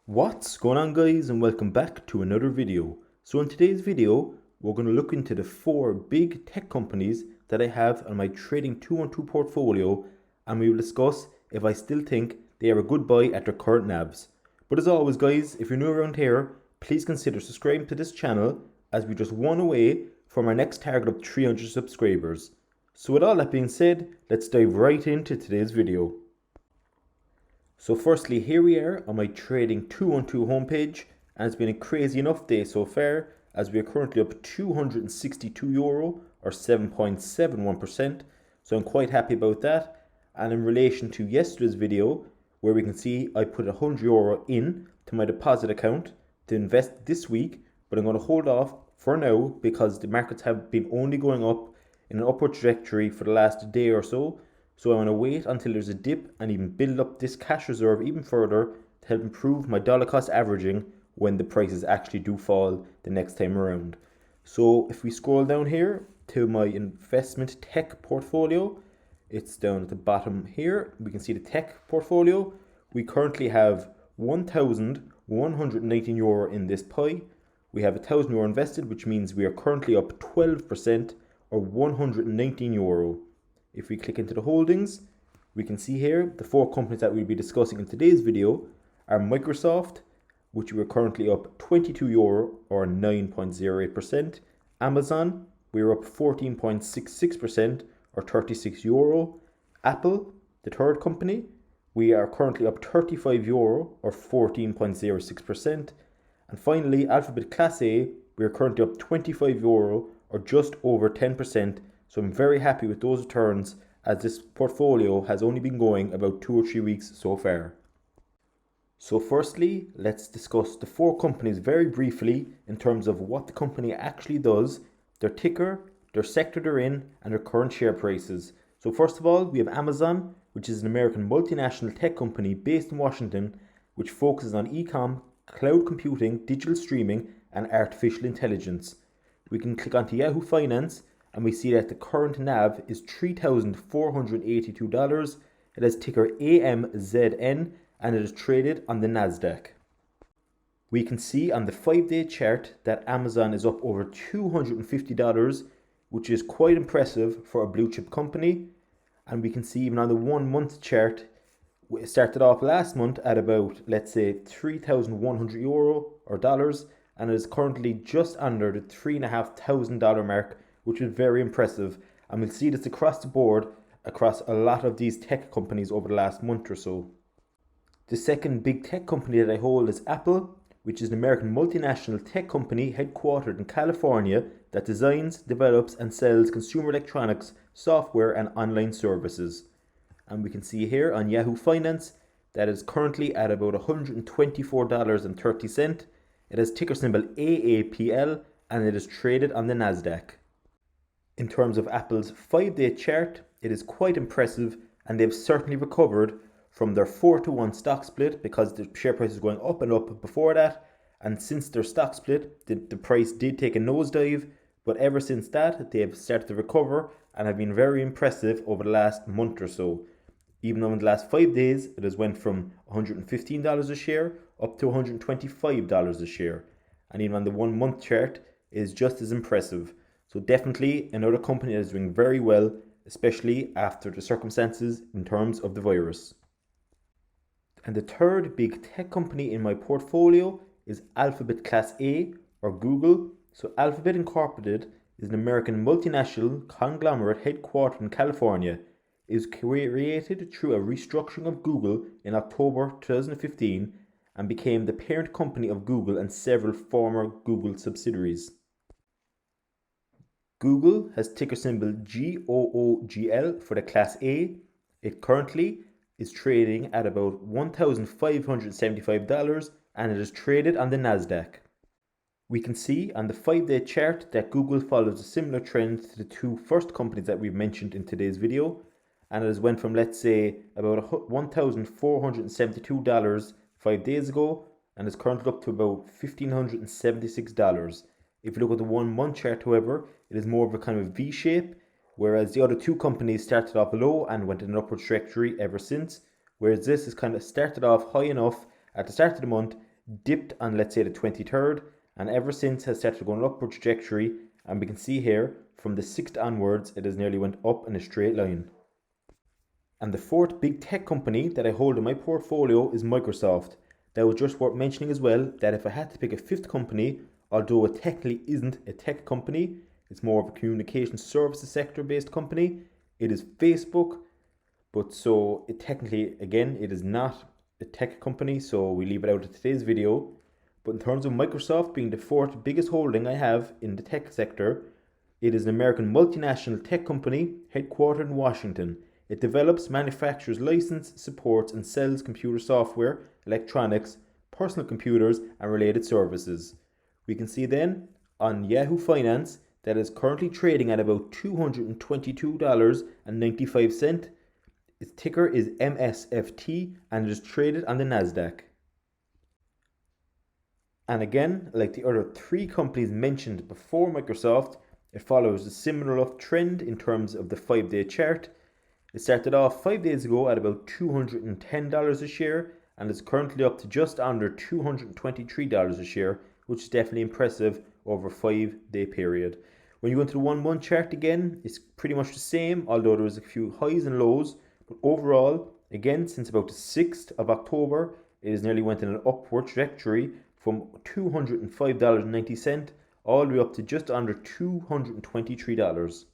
What's going on, guys, and welcome back to another video. So in today's video we're going to look into the 4 big tech companies that I have on my trading 2-on-2 portfolio, and we will discuss if I still think they are a good buy at their current NAVs. But as always, guys, if you're new around here, please consider subscribing to this channel, as we're just one away from our next target of 300 subscribers. So with all that being said, let's dive right into today's video. So firstly, here we are on my trading 2-on-2 homepage, and it's been a crazy enough day so far, as we are currently up €262 or 7.71%. So I'm quite happy about that. And in relation to yesterday's video, where we can see I put €100 in to my deposit account to invest this week, but I'm going to hold off for now because the markets have been only going up in an upward trajectory for the last day or so. So I want to wait until there's a dip and even build up this cash reserve even further to help improve my dollar cost averaging when the prices actually do fall the next time around. So if we scroll down here to my investment tech portfolio, it's down at the bottom here. We can see the tech portfolio. We currently have €1,119 in this pie. We have €1,000 invested, which means we are currently up 12% or €119. If we click into the holdings, we can see here the 4 companies that we'll be discussing in today's video are Microsoft, which we're currently up €22 or 9.08%. Amazon, we're up 14.66% or €36. Apple, the third company, we are currently up €35 or 14.06%. And finally, Alphabet Class A, we are currently up €25 or just over 10%. So I'm very happy with those returns, as this portfolio has only been going about 2 or 3 weeks so far. So firstly, let's discuss the 4 companies very briefly in terms of what the company actually does, their ticker, their sector they're in, and their current share prices. So first of all, we have Amazon, which is an American multinational tech company based in Washington, which focuses on e-com, cloud computing, digital streaming, and artificial intelligence. We can click onto Yahoo Finance, and we see that the current NAV is $3,482. It has ticker AMZN, and it is traded on the Nasdaq. We can see on the 5-day chart that Amazon is up over $250, which is quite impressive for a blue chip company. And we can see even on the 1-month chart, it started off last month at about, let's say, €3,100 or dollars, and it is currently just under the $3,500 mark, which is very impressive. And we'll see this across the board, across a lot of these tech companies over the last month or so. The second big tech company that I hold is Apple, which is an American multinational tech company headquartered in California that designs, develops, and sells consumer electronics, software, and online services. And we can see here on Yahoo Finance that is currently at about $124.30. It has ticker symbol AAPL, and it is traded on the Nasdaq. In terms of Apple's 5-day chart, it is quite impressive, and they've certainly recovered from their 4-to-1 stock split, because the share price is going up and up before that. And since their stock split, the price did take a nosedive, but ever since that, they have started to recover and have been very impressive over the last month or so. Even though in the last 5 days, it has went from $115 a share up to $125 a share. And even on the 1-month chart, it is just as impressive. So definitely another company that is doing very well, especially after the circumstances in terms of the virus. And the third big tech company in my portfolio is Alphabet Class A, or Google. So Alphabet Incorporated is an American multinational conglomerate headquartered in California. It was created through a restructuring of Google in October 2015 and became the parent company of Google and several former Google subsidiaries. Google has ticker symbol GOOGL for the Class A. It currently is trading at about $1,575, and it is traded on the Nasdaq. We can see on the 5-day chart that Google follows a similar trend to the 2 first companies that we've mentioned in today's video, and it has went from, let's say, about $1,472 5 days ago, and is currently up to about $1,576. If you look at the 1-month chart, however, it is more of a kind of V shape, whereas the other 2 companies started off low and went in an upward trajectory ever since, whereas this has kind of started off high enough at the start of the month, dipped on, let's say, the 23rd, and ever since has started going upward trajectory. And we can see here from the 6th onwards, it has nearly went up in a straight line. And the fourth big tech company that I hold in my portfolio is Microsoft. That was just worth mentioning as well, that if I had to pick a fifth company, although it technically isn't a tech company, it's more of a communication services sector based company, it is Facebook. But so it technically, again, it is not a tech company, so we leave it out of today's video. But in terms of Microsoft being the fourth biggest holding I have in the tech sector, it is an American multinational tech company headquartered in Washington. It develops, manufactures, licenses, supports, and sells computer software, electronics, personal computers, and related services. We can see then on Yahoo Finance that is currently trading at about $222.95. Its ticker is MSFT and it is traded on the Nasdaq. And again, like the other three companies mentioned before Microsoft, it follows a similar trend in terms of the 5-day chart. It started off 5 days ago at about $210 a share and is currently up to just under $223 a share, which is definitely impressive over a 5-day period. When you go into the 1 month chart again, it's pretty much the same, although there was a few highs and lows. But overall, again, since about the 6th of October, it has nearly went in an upward trajectory from $205.90 all the way up to just under $223.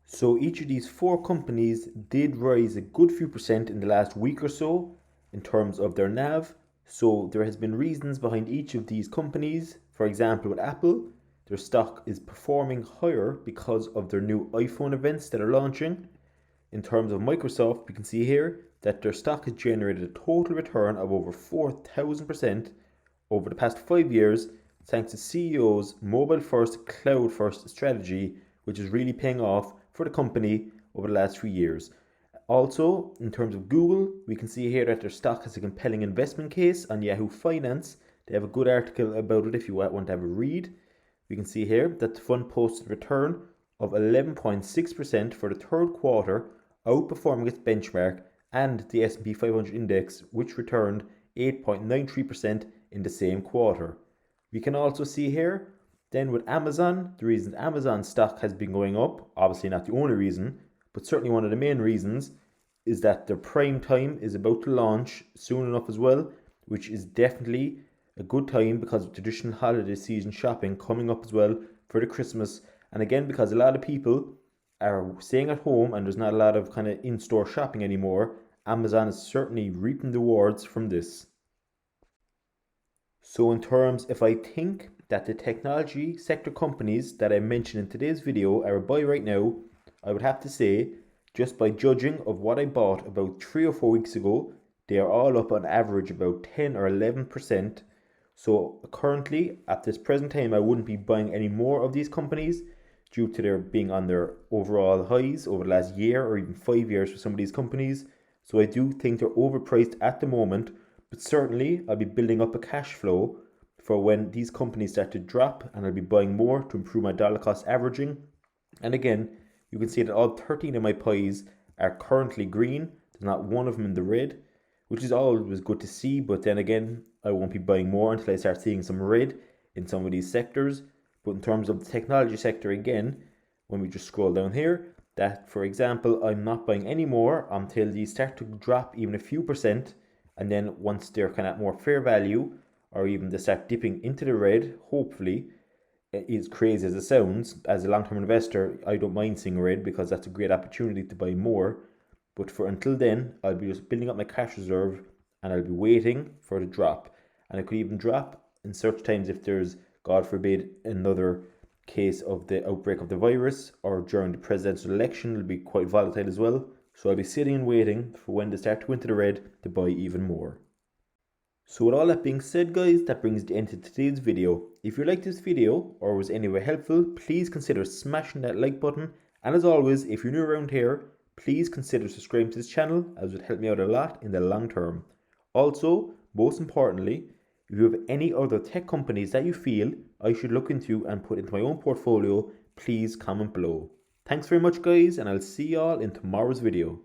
So each of these four companies did rise a good few percent in the last week or so in terms of their NAV. So there has been reasons behind each of these companies. For example, with Apple, their stock is performing higher because of their new iPhone events that are launching. In terms of Microsoft, we can see here that their stock has generated a total return of over 4,000% over the past 5 years, thanks to CEO's mobile first, cloud first strategy, which is really paying off for the company over the last few years. Also, in terms of Google, we can see here that their stock has a compelling investment case on Yahoo Finance. They have a good article about it if you want to have a read. We can see here that the fund posted a return of 11.6% for the third quarter, outperforming its benchmark and the S&P 500 index, which returned 8.93% in the same quarter. We can also see here then with Amazon, the reason Amazon stock has been going up, obviously not the only reason, but certainly one of the main reasons, is that their prime time is about to launch soon enough as well, which is definitely a good time because of traditional holiday season shopping coming up as well for the Christmas. And again, because a lot of people are staying at home and there's not a lot of kind of in-store shopping anymore, Amazon is certainly reaping the rewards from this. So in terms, if I think that the technology sector companies that I mentioned in today's video are a buy right now, I would have to say, just by judging of what I bought about 3 or 4 weeks ago, they are all up on average about 10 or 11%. So currently, at this present time, I wouldn't be buying any more of these companies due to their being on their overall highs over the last year or even 5 years for some of these companies. So I do think they're overpriced at the moment, but certainly I'll be building up a cash flow for when these companies start to drop, and I'll be buying more to improve my dollar cost averaging. And again, you can see that all 13 of my pies are currently green. There's not one of them in the red, which is always good to see. But then again, I won't be buying more until I start seeing some red in some of these sectors. But in terms of the technology sector, again, when we just scroll down here, that for example, I'm not buying any more until these start to drop even a few percent. And then once they're kind of more fair value, or even they start dipping into the red, hopefully, as crazy as it sounds, as a long-term investor, I don't mind seeing red because that's a great opportunity to buy more. But for until then, I'll be just building up my cash reserve and I'll be waiting for the drop. And it could even drop in such times if there's, God forbid, another case of the outbreak of the virus, or during the presidential election, it'll be quite volatile as well. So I'll be sitting and waiting for when they start to go into the red to buy even more. So with all that being said, guys, that brings the end to today's video. If you liked this video or was anywhere helpful, please consider smashing that like button. And as always, if you're new around here, please consider subscribing to this channel, as it would help me out a lot in the long term. Also, most importantly, if you have any other tech companies that you feel I should look into and put into my own portfolio, please comment below. Thanks very much, guys, and I'll see y'all in tomorrow's video.